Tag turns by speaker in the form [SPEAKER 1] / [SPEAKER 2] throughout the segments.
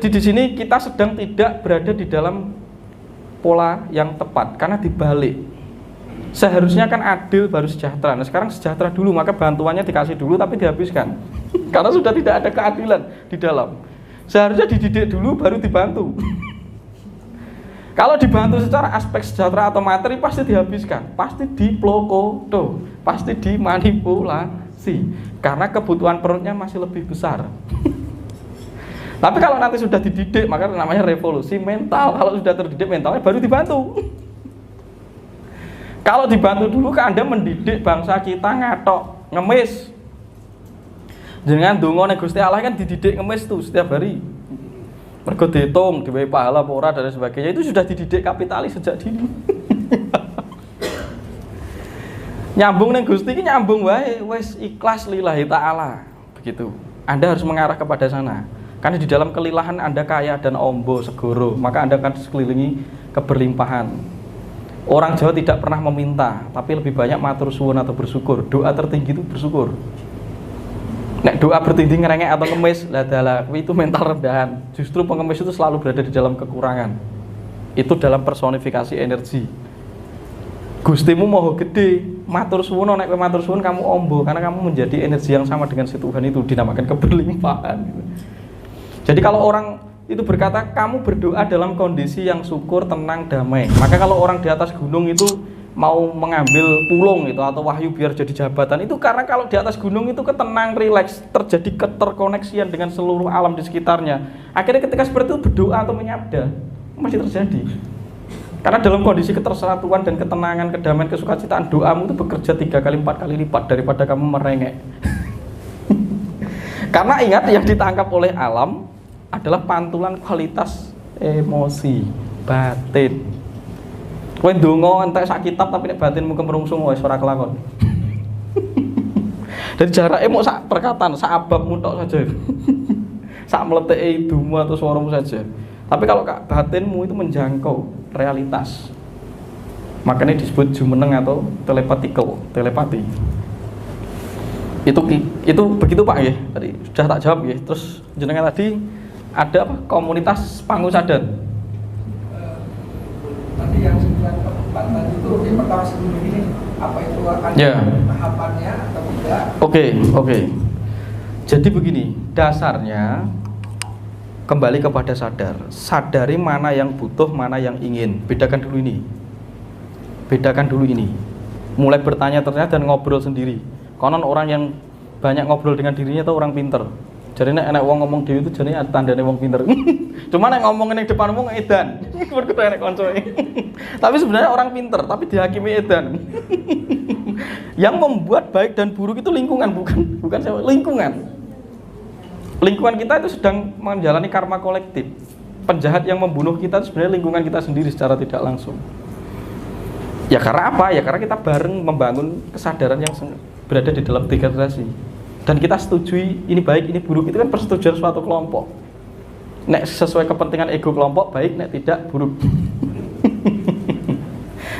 [SPEAKER 1] Jadi di sini kita sedang tidak berada di dalam pola yang tepat karena dibalik. Seharusnya kan adil baru sejahtera. Nah sekarang sejahtera dulu, maka bantuannya dikasih dulu tapi dihabiskan. Karena sudah tidak ada keadilan di dalam. Seharusnya dididik dulu baru dibantu. Kalau dibantu secara aspek sejahtera atau materi pasti dihabiskan, pasti diplokoto, pasti dimanipulasi. Karena kebutuhan perutnya masih lebih besar. Tapi kalau nanti sudah dididik, maka namanya revolusi mental. Kalau sudah terdidik mentalnya baru dibantu. Kalau dibantu dulu kan Anda mendidik bangsa kita ngatok, ngemis. Dengan donga ning Gusti Allah kan dididik ngemis tuh setiap hari. Mergo dihitung, diwehi pahala apa ora dan sebagainya. Itu sudah dididik kapitalis sejak dini. Nyambung ning Gusti iki nyambung wae, wis ikhlas lillahi taala. Begitu. Anda harus mengarah kepada sana. Karena di dalam kelilahan Anda kaya dan ombo segoro, maka Anda akan sekelilingi keberlimpahan. Orang Jawa tidak pernah meminta, tapi lebih banyak matur suwun atau bersyukur. Doa tertinggi itu bersyukur. Nek doa bertindih ngerengek atau ngemis, lah itu mental rendahan. Justru pengemis itu selalu berada di dalam kekurangan. Itu dalam personifikasi energi. Gustimu moho gede, matur suwun, nek kowe matur suwun kamu ombo karena kamu menjadi energi yang sama dengan si Tuhan itu, dinamakan keberlimpahan. Jadi kalau orang itu berkata kamu berdoa dalam kondisi yang syukur, tenang, damai, maka kalau orang di atas gunung itu mau mengambil pulung itu atau wahyu biar jadi jabatan, itu karena kalau di atas gunung itu ketenang, rileks, terjadi keterkoneksian dengan seluruh alam di sekitarnya. Akhirnya ketika seperti itu berdoa atau menyabda masih terjadi. Karena dalam kondisi ketersatuan dan ketenangan, kedamaian, kesukacitaan, doamu itu bekerja 3 kali 4 kali lipat daripada kamu merengek. Karena ingat yang ditangkap oleh alam adalah pantulan kualitas emosi batin. Kowe ndonga entek sak kitab tapi nek batinmu kemrungsung wis ora kelakon. Dari jarake mok sak perkataan, sak ababmu tok saja. Sak mleteke idumu atau suaramu saja. Tapi kalau batinmu itu menjangkau realitas, makanya disebut jumeneng atau telepati. Itu begitu Pak ya. Tadi sudah tak jawab ya. Terus jenengan tadi ada apa? Komunitas Pangku Sadar.
[SPEAKER 2] Tadi yang 9 ke-4 tadi itu yang pertama sebelum ini apa itu akan tahapannya atau tidak?
[SPEAKER 1] Oke. Jadi begini, dasarnya kembali kepada sadar. Sadari mana yang butuh, mana yang ingin. Bedakan dulu ini. Mulai bertanya ternyata dan ngobrol sendiri. Konon orang yang banyak ngobrol dengan dirinya itu orang pinter. Jadi nek wong ngomong dhewe itu jane tandane wong pinter. Cuma nek ngomong ning depan wong edan. Mergo nek koncoe. Tapi sebenarnya orang pinter, tapi dihakimi edan. Yang membuat baik dan buruk itu lingkungan, bukan siapa, lingkungan. Lingkungan kita itu sedang menjalani karma kolektif. Penjahat yang membunuh kita itu sebenarnya lingkungan kita sendiri secara tidak langsung. Ya karena apa? Ya karena kita bareng membangun kesadaran yang berada di dalam degradasi. Dan kita setujui ini baik, ini buruk, itu kan persetujuan suatu kelompok. Nek sesuai kepentingan ego kelompok baik, nek tidak buruk.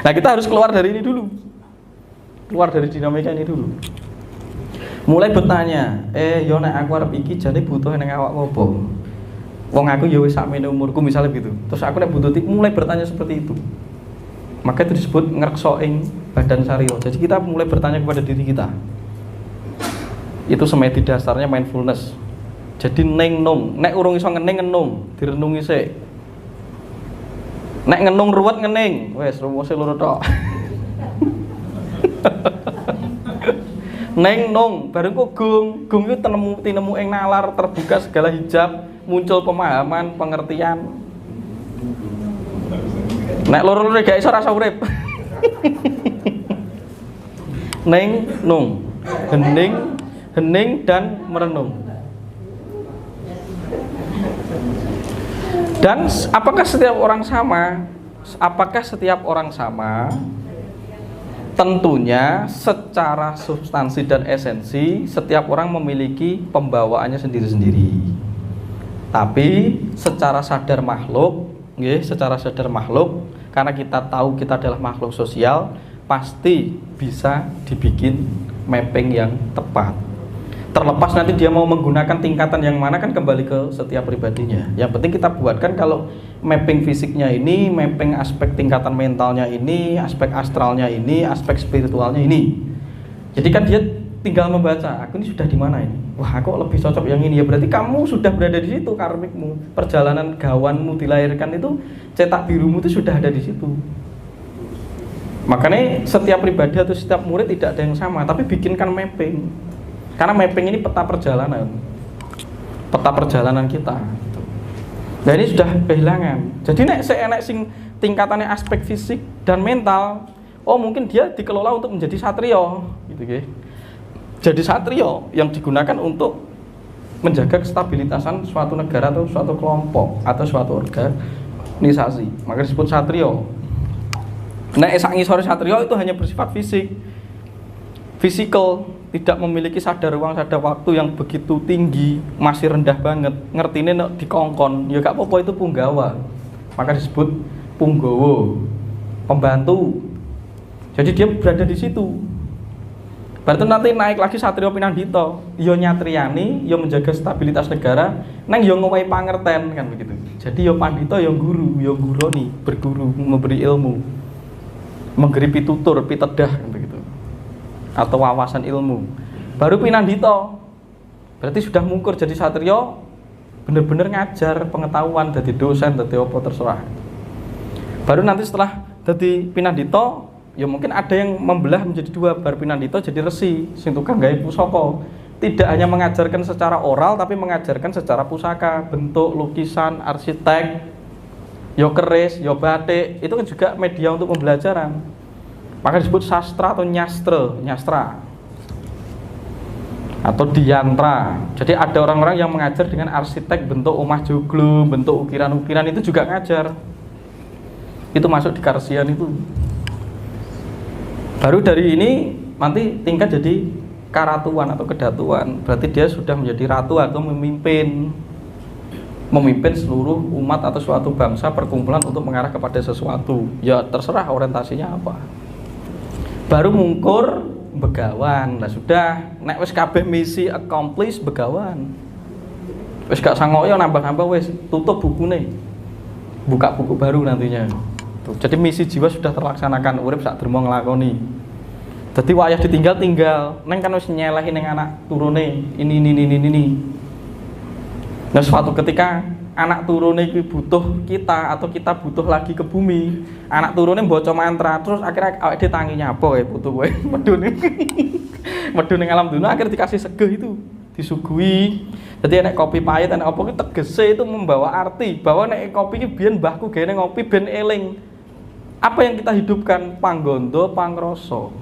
[SPEAKER 1] Nah kita harus keluar dari ini dulu, keluar dari dinamika ini dulu. Mulai bertanya, yo nek aku arep iki jane butuh ning awakmu apa? Wong aku ya wis sakmene umurku misalnya gitu. Terus aku nek butuh mulai bertanya seperti itu. Maka itu disebut ngrekso ing badan sarira. Jadi kita mulai bertanya kepada diri kita. Itu semedi dasarnya mindfulness. Jadi neng-nung, nek urung iso ngenung, direnungi sik. Nek ngenung ruwet ngening, wis rumose loro tok. Neng-nung, bareng kok gung itu tinemu ing nalar, terbuka segala hijab, muncul pemahaman, pengertian. Nek loro-loro gak iso rasa urip. Neng-nung, hening dan merenung. Dan apakah setiap orang sama? Tentunya secara substansi dan esensi setiap orang memiliki pembawaannya sendiri-sendiri. Tapi secara sadar makhluk, karena kita tahu kita adalah makhluk sosial, pasti bisa dibikin mapping yang tepat. Terlepas nanti dia mau menggunakan tingkatan yang mana kan kembali ke setiap pribadinya. Yang penting kita buatkan kalau mapping fisiknya ini, mapping aspek tingkatan mentalnya ini, aspek astralnya ini, aspek spiritualnya ini. Jadi kan dia tinggal membaca, aku ini sudah di mana ini? Wah, aku lebih cocok yang ini. Ya berarti kamu sudah berada di situ, karmikmu. Perjalanan gawanmu dilahirkan itu, cetak birumu itu sudah ada di situ. Makanya setiap pribadi atau setiap murid tidak ada yang sama, tapi bikinkan mapping. Karena mapping ini peta perjalanan kita. Dan ini sudah kehilangan. Jadi nek sing tingkatannya aspek fisik dan mental, oh mungkin dia dikelola untuk menjadi satrio, gitu ya. Jadi satrio yang digunakan untuk menjaga kestabilitasan suatu negara atau suatu kelompok atau suatu organisasi. Maka disebut satrio. Nek sak ngisor satrio itu hanya bersifat fisikal, tidak memiliki sadar ruang sadar waktu yang begitu tinggi, masih rendah banget. Ngertine nek dikongkon, ya gak apa-apa itu punggawa. Maka disebut punggawa, pembantu. Jadi dia berada di situ. Berarti nanti naik lagi Satrio Pinandito, yo nyatriani, yo menjaga stabilitas negara, neng yo ngowahi pangerten kan begitu. Jadi yo pandito, yo guru, yo guroni, berguru, memberi ilmu, memberi pitutur, pitedah kan begitu. Atau wawasan ilmu. Baru Pinandito, berarti sudah mungkur jadi satrio, bener-bener ngajar pengetahuan, jadi dosen, jadi apa terserah. Baru nanti setelah jadi Pinandito, ya mungkin ada yang membelah menjadi dua. Bar Pinandito jadi resi, sing tukang gawe pusaka. Tidak hanya mengajarkan secara oral, tapi mengajarkan secara pusaka, bentuk, lukisan, arsitek, yo keris, yo batik, itu kan juga media untuk pembelajaran. Maka disebut sastra atau nyastra atau diantra. Jadi ada orang-orang yang mengajar dengan arsitek, bentuk omah joglo, bentuk ukiran-ukiran, itu juga ngajar. Itu masuk di Karsian itu. Baru dari ini nanti tingkat jadi karatuan atau kedatuan. Berarti dia sudah menjadi ratu atau memimpin seluruh umat atau suatu bangsa, perkumpulan untuk mengarah kepada sesuatu. Ya terserah orientasinya apa. Baru mungkur begawan. Lah sudah nek wis kabeh misi accomplish begawan. Wis gak sangoyo nambah-nambah, wis tutup bukune. Buka buku baru nantinya. Tuh, jadi misi jiwa sudah terlaksanakan, urip sak dermo nglakoni. Dadi wayah ditinggal-tinggal, neng kan wis nyelehi ning anak turune ini. Nah suatu ketika anak turune iki butuh kita atau kita butuh lagi ke bumi, anak turune mbaca mantra, terus akhirnya awake dhewe tangi nyapo ya putu kowe medun ning alam dunia, akhirnya dikasih segeh itu, disuguhi. Jadi nek kopi pahit nek apa ki tegese itu membawa arti bahwa nek kopi ki biyen mbahku gawe ngopi ben eling. Apa yang kita hidupkan? Panggondo, pangrasa.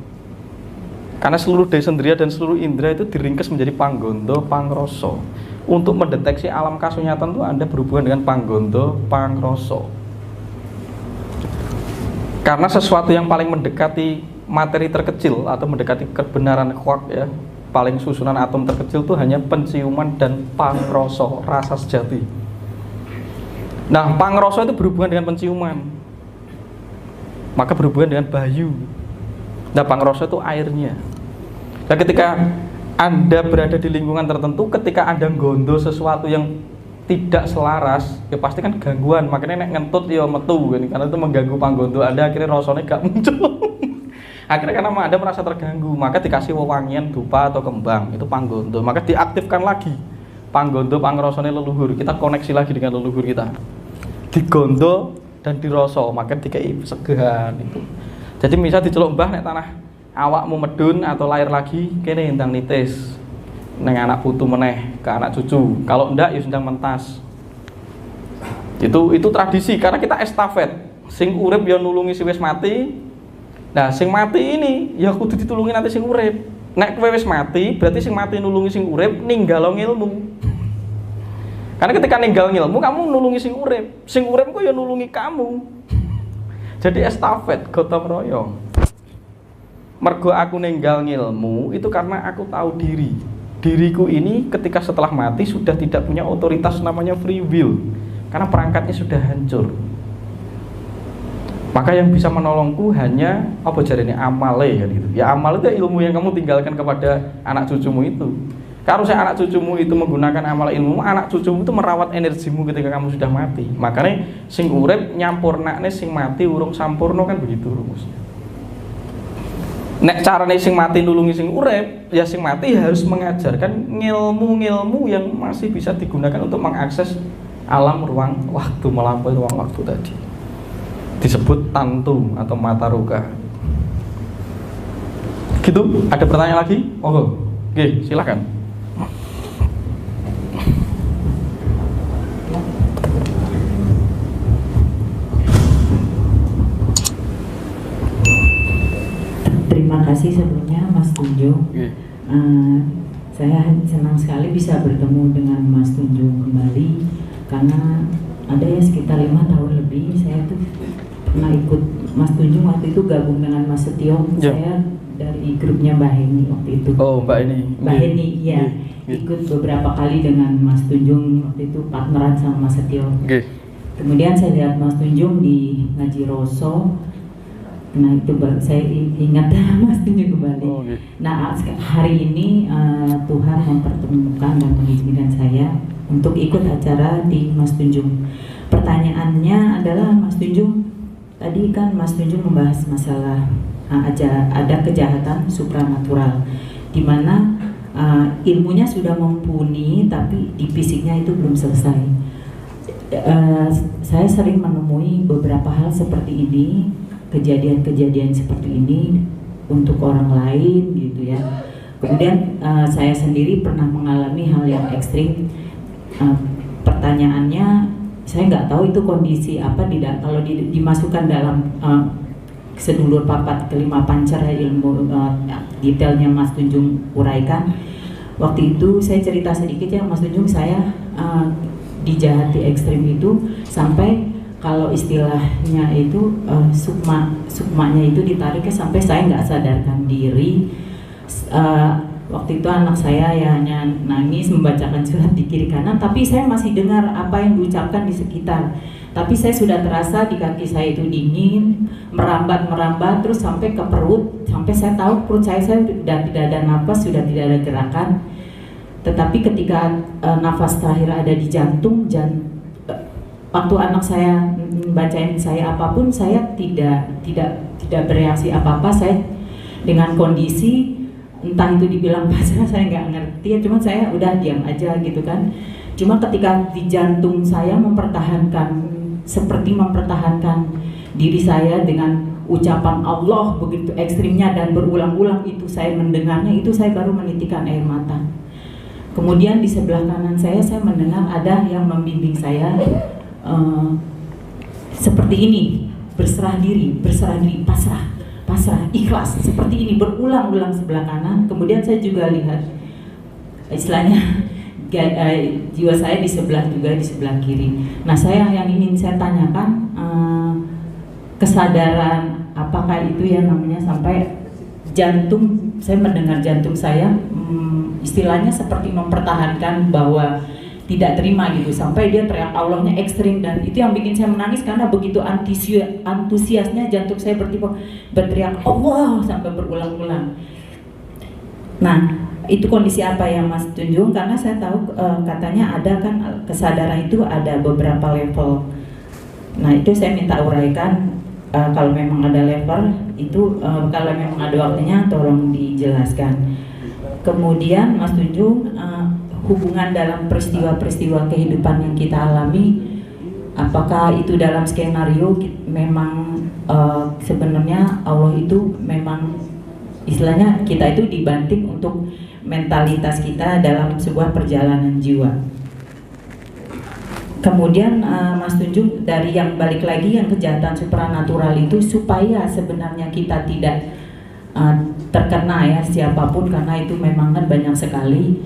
[SPEAKER 1] Karena seluruh desendria dan seluruh indera itu diringkas menjadi panggondo, pangrasa. Untuk mendeteksi alam kasunyatan itu Anda berhubungan dengan panggondo, pangrasa. Karena sesuatu yang paling mendekati materi terkecil atau mendekati kebenaran quark ya, paling susunan atom terkecil itu hanya penciuman dan pangrasa, rasa sejati. Nah, pangrasa itu berhubungan dengan penciuman, maka berhubungan dengan bayu. Nah, pangrasa itu airnya. Nah, ketika Anda berada di lingkungan tertentu, ketika Anda nggondo sesuatu yang tidak selaras, ya pasti kan gangguan. Makanya nek ngentut ya metu kan, karena itu mengganggu panggondo Anda, akhirnya rasanya gak muncul. Akhirnya karena Anda merasa terganggu, maka dikasih wewangian dupa atau kembang, itu panggondo. Maka diaktifkan lagi panggondo, pangrasane leluhur. Kita koneksi lagi dengan leluhur kita. Digondo dan dirasa, maka dikei segehan itu. Jadi misal diceluk mbah nek tanah awakmu medun atau lahir lagi, kene endang nitis neng anak putu meneh ke anak cucu. Kalau ndak ya sedang mentas. Itu tradisi karena kita estafet. Sing urip ya nulungi sing wis mati. Nah, sing mati ini ya kudu ditulungi nanti sing urip. Nek kowe wis mati, berarti sing mati nulungi sing urip ninggalo ilmu. Karena ketika ninggal ilmu, kamu nulungi sing urip. Sing urip kok ya nulungi kamu. Jadi estafet gotong royong. Mergo aku ninggal ilmu itu karena aku tahu diri. Diriku ini ketika setelah mati sudah tidak punya otoritas namanya free will. Karena perangkatnya sudah hancur. Maka yang bisa menolongku hanya apa jarene amale kan gitu. Ya amal itu ilmu yang kamu tinggalkan kepada anak cucumu itu. Kalau anak cucumu itu menggunakan amal ilmu, anak cucumu itu merawat energimu ketika kamu sudah mati. Makanya sing urip nyampurnakne sing mati urung sampurno, kan begitu rumusnya. Nek carane sing mati nulungi sing urip, ya sing mati harus mengajarkan ilmu-ilmu yang masih bisa digunakan untuk mengakses alam ruang waktu, melampaui ruang waktu tadi. Disebut tantum atau mata ruka. Gitu, ada pertanyaan lagi? Oh, oke, silakan.
[SPEAKER 3] Terima kasih sebelumnya Mas Tunjung. Saya senang sekali bisa bertemu dengan Mas Tunjung kembali, karena ada ya sekitar 5 tahun lebih saya tuh pernah ikut Mas Tunjung waktu itu gabung dengan Mas Setio. Saya dari grupnya Mbak Heni waktu itu.
[SPEAKER 1] Oh, Mbak
[SPEAKER 3] Heni, iya. Ikut beberapa kali dengan Mas Tunjung waktu itu partneran sama Mas Setio. Kemudian saya lihat Mas Tunjung di Ngaji Roso. Nah itu saya ingat Mas Tunjung kembali. Nah hari ini Tuhan mempertemukan dan mengizinkan saya untuk ikut acara di Mas Tunjung. Pertanyaannya adalah Mas Tunjung, tadi kan Mas Tunjung membahas masalah ada kejahatan supranatural, di mana ilmunya sudah mumpuni tapi di fisiknya itu belum selesai. Saya sering menemui beberapa hal seperti ini, kejadian-kejadian seperti ini untuk orang lain gitu ya. Kemudian saya sendiri pernah mengalami hal yang ekstrim. Pertanyaannya, saya nggak tahu itu kondisi apa, kalau dimasukkan dalam sedulur papat kelima pancar ilmu, detailnya Mas Tunjung uraikan. Waktu itu saya cerita sedikit ya Mas Tunjung, saya dijahati ekstrim itu sampai kalau istilahnya itu sukmanya itu ditariknya sampai saya nggak sadarkan diri. Waktu itu anak saya ya hanya nangis membacakan surat di kiri kanan, tapi saya masih dengar apa yang diucapkan di sekitar. Tapi saya sudah terasa di kaki saya itu dingin, merambat terus sampai ke perut, sampai saya tahu perut saya sudah tidak ada napas, sudah tidak ada gerakan. Tetapi ketika nafas terakhir ada di jantung, waktu anak saya bacain saya apapun, saya tidak bereaksi apa-apa. Saya dengan kondisi entah itu dibilang pasrah, saya nggak ngerti ya, cuma saya udah diam aja gitu kan. Cuma ketika di jantung saya seperti mempertahankan diri saya dengan ucapan Allah begitu ekstrimnya dan berulang-ulang, itu saya mendengarnya, itu saya baru menitikan air mata. Kemudian di sebelah kanan saya mendengar ada yang membimbing saya seperti ini, berserah diri, pasrah, ikhlas, seperti ini berulang-ulang sebelah kanan. Kemudian saya juga lihat istilahnya jiwa saya di sebelah kiri. Nah yang ingin saya tanyakan, kesadaran apakah itu yang namanya sampai jantung, saya mendengar jantung saya istilahnya seperti mempertahankan bahwa tidak terima gitu, sampai dia teriak Allahnya ekstrim, dan itu yang bikin saya menangis karena begitu antusiasnya jantung saya berteriak Allah sampai berulang-ulang. Nah itu kondisi apa ya Mas Tunjung? Karena saya tahu katanya ada kan kesadaran itu ada beberapa level. Nah itu saya minta uraikan, kalau memang ada level itu, kalau memang ada waktunya tolong dijelaskan. Kemudian Mas Tunjung, hubungan dalam peristiwa-peristiwa kehidupan yang kita alami, apakah itu dalam skenario memang sebenarnya Allah itu memang istilahnya kita itu dibanting untuk mentalitas kita dalam sebuah perjalanan jiwa. Kemudian Mas Tunjung, dari yang balik lagi yang kejahatan supranatural itu, supaya sebenarnya kita tidak terkena ya siapapun, karena itu memang kan banyak sekali,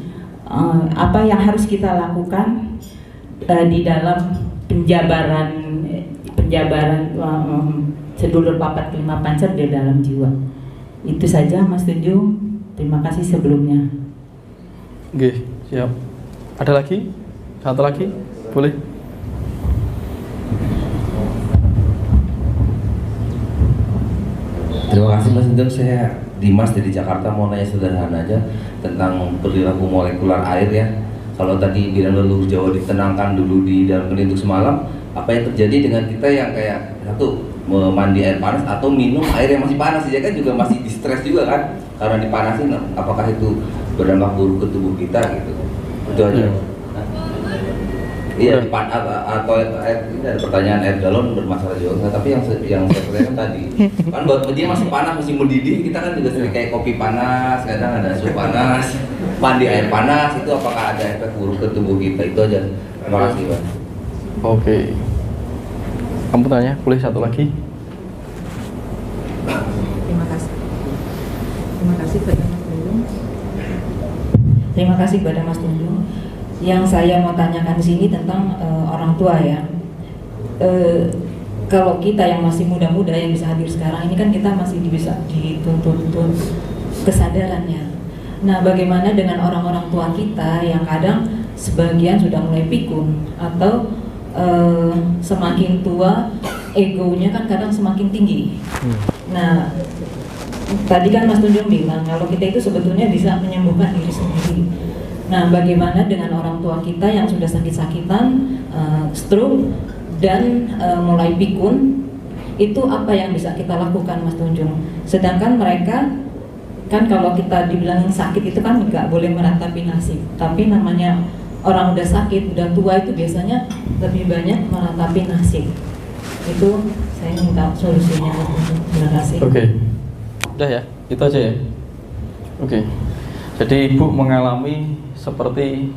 [SPEAKER 3] apa yang harus kita lakukan di dalam penjabaran sedulur papat kelima pancer di dalam jiwa. Itu saja Mas Tunjung, terima kasih sebelumnya.
[SPEAKER 1] Oke, siap. Ada lagi? Satu lagi? Boleh?
[SPEAKER 4] Terima kasih Mas Tunjung, saya Dimas dari Jakarta, mau nanya sederhana aja tentang perilaku molekular air ya. Kalau tadi bilang leluhur Jawa ditenangkan dulu di dalam kening untuk semalam, apa yang terjadi dengan kita yang kayak satu mandi air panas atau minum air yang masih panas ya kan, juga masih distres juga kan karena dipanasin, apakah itu berdampak buruk ke tubuh kita gitu? Itu aja. Iya, atau ini ada pertanyaan air galon bermasalah juga, tapi yang saya pertanyakan tadi kan buat dia masih panas, masih mendidih, kita kan juga sering kayak kopi panas, kadang ada sup panas, mandi air panas, itu apakah ada efek buruk ke tubuh kita? Itu aja. Terima kasih, Pak.
[SPEAKER 1] Oke. Kamu tanya, boleh satu lagi?
[SPEAKER 3] Terima kasih. Terima kasih kepada Mas Tunjung. Terima kasih kepada Mas Tunjung. Yang saya mau tanyakan di sini tentang orang tua ya. Kalau kita yang masih muda-muda yang bisa hadir sekarang ini kan kita masih bisa dituntut kesadarannya. Nah, bagaimana dengan orang-orang tua kita yang kadang sebagian sudah mulai pikun atau semakin tua egonya kan kadang semakin tinggi. Nah, tadi kan Mas Tunjung bilang kalau kita itu sebetulnya bisa menyembuhkan diri sendiri. Nah, bagaimana dengan orang tua kita yang sudah sakit-sakitan, stroke dan mulai pikun, itu apa yang bisa kita lakukan, Mas Tunjung? Sedangkan mereka kan kalau kita dibilang sakit itu kan nggak boleh meratapi nasib, tapi namanya orang udah sakit, udah tua itu biasanya lebih banyak meratapi nasib. Itu saya minta solusinya. Terima kasih.
[SPEAKER 1] Oke. Udah ya, itu aja ya. Oke. Jadi Ibu mengalami seperti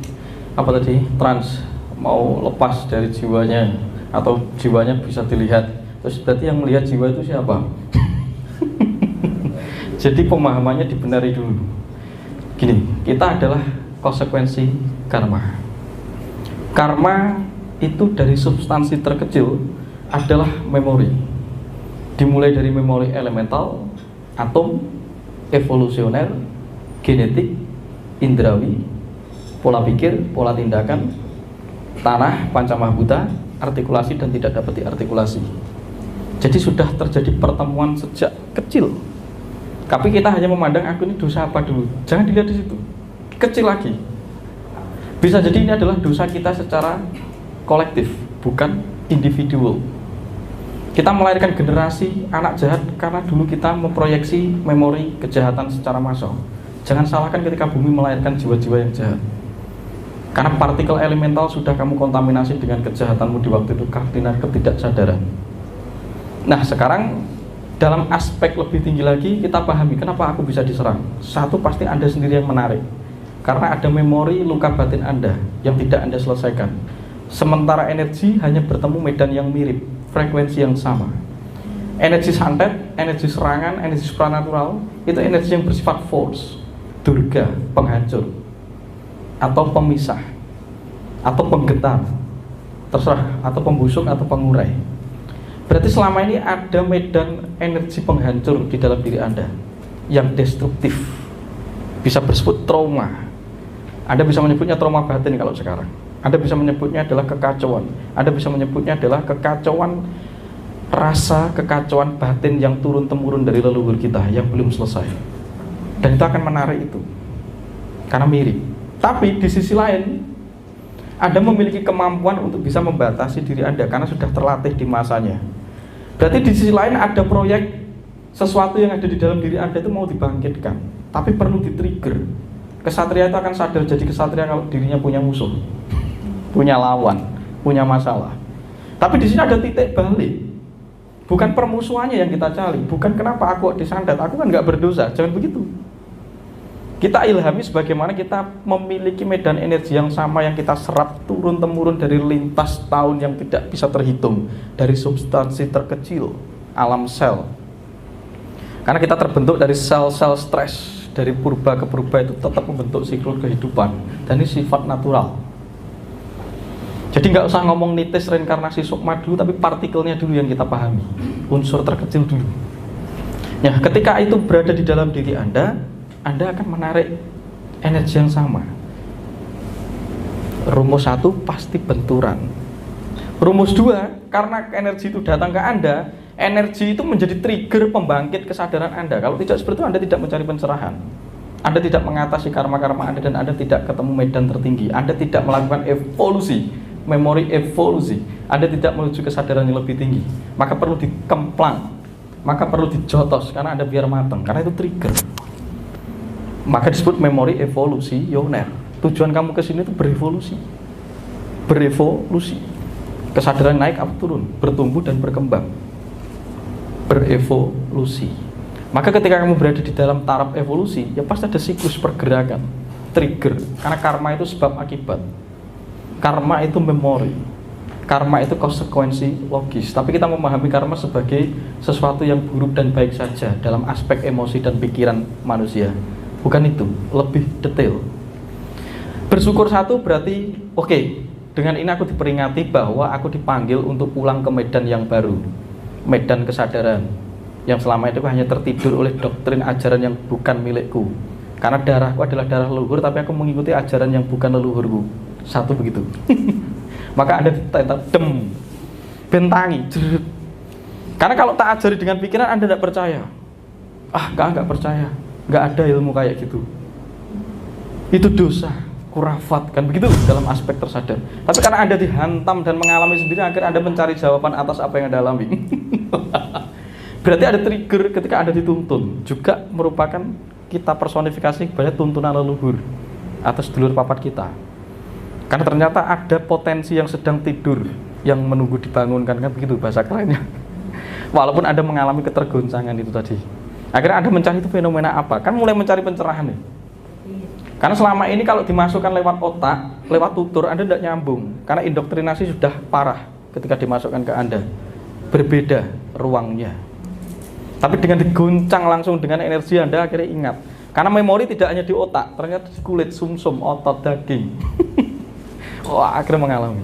[SPEAKER 1] apa tadi, trans, mau lepas dari jiwanya atau jiwanya bisa dilihat. Terus berarti yang melihat jiwa itu siapa? Jadi pemahamannya dibenari dulu. Gini, kita adalah konsekuensi karma. Karma itu dari substansi terkecil adalah memori. Dimulai dari memori elemental, atom, evolusioner, genetik, indrawi, pola pikir, pola tindakan, tanah, pancamahbuta, artikulasi dan tidak dapat diartikulasi. Jadi sudah terjadi pertemuan sejak kecil. Tapi kita hanya memandang aku ini dosa apa dulu. Jangan dilihat di situ. Kecil lagi. Bisa jadi ini adalah dosa kita secara kolektif, bukan individual. Kita melahirkan generasi anak jahat karena dulu kita memproyeksi memori kejahatan secara massal. Jangan salahkan ketika bumi melahirkan jiwa-jiwa yang jahat. Karena partikel elemental sudah kamu kontaminasi dengan kejahatanmu di waktu itu karena ketidaksadaran. Nah, sekarang dalam aspek lebih tinggi lagi kita pahami kenapa aku bisa diserang. Satu, pasti Anda sendiri yang menarik. Karena ada memori luka batin Anda yang tidak Anda selesaikan. Sementara energi hanya bertemu medan yang mirip, frekuensi yang sama. Energi santet, energi serangan, energi supranatural itu energi yang bersifat force, durga, penghancur, atau pemisah, atau penggetar, terserah, atau pembusuk atau pengurai. Berarti selama ini ada medan energi penghancur di dalam diri Anda yang destruktif, bisa bersebut trauma. Anda bisa menyebutnya trauma batin kalau sekarang. Anda bisa menyebutnya adalah kekacauan. Anda bisa menyebutnya adalah kekacauan rasa, kekacauan batin yang turun-temurun dari leluhur kita yang belum selesai. Dan itu akan menarik itu, karena mirip. Tapi di sisi lain, Anda memiliki kemampuan untuk bisa membatasi diri Anda karena sudah terlatih di masanya. Berarti di sisi lain ada proyek sesuatu yang ada di dalam diri Anda itu mau dibangkitkan, tapi perlu di-trigger. Kesatria itu akan sadar jadi kesatria kalau dirinya punya musuh, punya lawan, punya masalah. Tapi di sini ada titik balik. Bukan permusuhannya yang kita cari, bukan kenapa aku disandat, aku kan nggak berdosa, jangan begitu. Kita ilhami sebagaimana kita memiliki medan energi yang sama yang kita serap turun-temurun dari lintas tahun yang tidak bisa terhitung, dari substansi terkecil alam sel. Karena kita terbentuk dari sel-sel stres, dari purba ke purba itu tetap membentuk siklus kehidupan, dan ini sifat natural. Jadi nggak usah ngomong nitis reinkarnasi sukma dulu, tapi partikelnya dulu yang kita pahami, unsur terkecil dulu. Ya, ketika itu berada di dalam diri Anda akan menarik energi yang sama. Rumus 1 pasti benturan. Rumus 2, karena energi itu datang ke Anda, Energi itu menjadi trigger pembangkit kesadaran Anda. Kalau tidak seperti itu, Anda tidak mencari pencerahan. Anda tidak mengatasi karma-karma Anda, dan Anda tidak ketemu medan tertinggi. Anda tidak melakukan evolusi, memori evolusi. Anda tidak menuju kesadaran yang lebih tinggi. Maka perlu dikemplang, maka perlu dijotos, karena Anda biar matang, karena itu trigger. Maka disebut memori evolusioner. Tujuan kamu ke sini itu berevolusi. Berevolusi. Kesadaran naik atau turun, bertumbuh dan berkembang. Berevolusi. Maka ketika kamu berada di dalam taraf evolusi, ya pasti ada siklus pergerakan, trigger. Karena karma itu sebab akibat. Karma itu memori. Karma itu konsekuensi logis. Tapi kita memahami karma sebagai sesuatu yang buruk dan baik saja dalam aspek emosi dan pikiran manusia. Bukan itu, lebih detail. Bersyukur satu berarti oke, dengan ini aku diperingati bahwa aku dipanggil untuk pulang ke medan yang baru, medan kesadaran, yang selama itu hanya tertidur oleh doktrin ajaran yang bukan milikku. Karena darahku adalah darah leluhur, tapi aku mengikuti ajaran yang bukan leluhurku. Satu begitu. Maka Anda ditentang, bentangi, jerut. Karena kalau tak ajari dengan pikiran, Anda tidak percaya. Nggak percaya, nggak ada ilmu kayak gitu. Itu dosa, kurafat, kan begitu dalam aspek tersadar. Tapi karena Anda dihantam dan mengalami sendiri, akhirnya Anda mencari jawaban atas apa yang Anda alami. Berarti ada trigger ketika Anda dituntun, juga merupakan kita personifikasi kepada tuntunan leluhur atas dulur papat kita. Karena ternyata ada potensi yang sedang tidur yang menunggu dibangunkan, kan begitu bahasa kerennya. Walaupun Anda mengalami ketergoncangan itu tadi, akhirnya Anda mencari itu fenomena apa? Kan mulai mencari pencerahan nih. Karena selama ini kalau dimasukkan lewat otak, lewat tutur, Anda tidak nyambung. Karena indoktrinasi sudah parah ketika dimasukkan ke Anda. Berbeda ruangnya. Tapi dengan diguncang langsung dengan energi, Anda akhirnya ingat. Karena memori tidak hanya di otak, ternyata di kulit, sumsum, otot, daging. Akhirnya mengalami.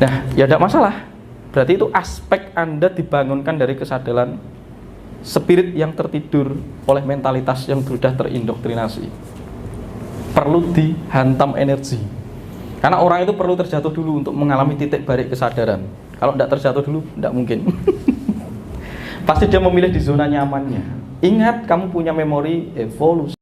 [SPEAKER 1] Nah, ya tidak masalah. Berarti itu aspek Anda dibangunkan dari kesadaran spirit yang tertidur oleh mentalitas yang sudah terindoktrinasi. Perlu dihantam energi. Karena orang itu perlu terjatuh dulu untuk mengalami titik balik kesadaran. Kalau tidak terjatuh dulu, tidak mungkin. Pasti dia memilih di zona nyamannya. Ingat, kamu punya memori evolusi.